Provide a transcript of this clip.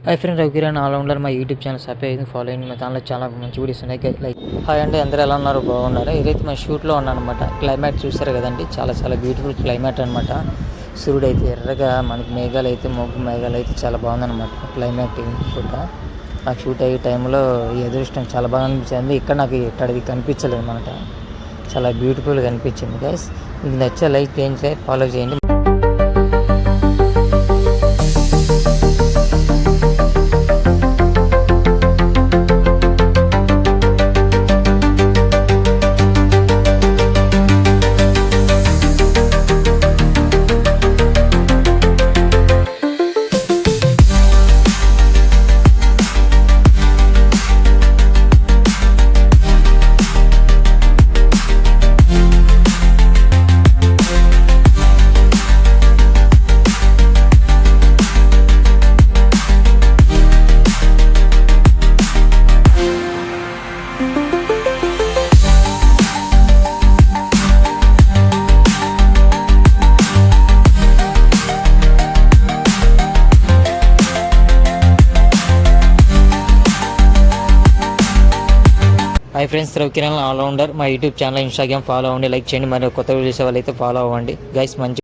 Hi friend, Ravikiran all-rounder. మా YouTube channel subscribe అయ్యింది, follow అయ్యింది. మా ఛానల్లో చాలా మంచి వీడియోస్ ఉన్నాయి. లైక్ హాయ్ అండి, అందరూ ఎలా ఉన్నారు? బాగున్నారు. ఇదైతే మా షూట్లో ఉన్నాను అనమాట. క్లైమేట్ చూస్తారు కదండి, చాలా చాలా బ్యూటిఫుల్ క్లైమేట్ అనమాట. సూర్యుడు అయితే ఎర్రగా, మనకి మేఘాలు అయితే మబ్బు మేఘాలు అయితే చాలా బాగుందన్నమాట క్లైమేట్ పూట. నాకు షూట్ అయ్యే టైంలో ఈ అదృష్టం చాలా బాగా అనిపించింది. ఇక్కడ నాకు ఇక్కడిది కనిపించలేదు అనమాట, చాలా బ్యూటిఫుల్గా అనిపించింది. గైస్, మీకు నచ్చే లైక్ చేయండి, ఫాలో చేయండి. Hi friends, Ravikiran all-rounder. మా యూట్యూబ్ ఛానల్, ఇన్స్టాగ్రామ్ ఫాలో అవ్వండి, లైక్ చేయండి. మరి కొత్త వీడియోస్ వాళ్ళైతే ఫాలో అవ్వండి గైస్. మంచి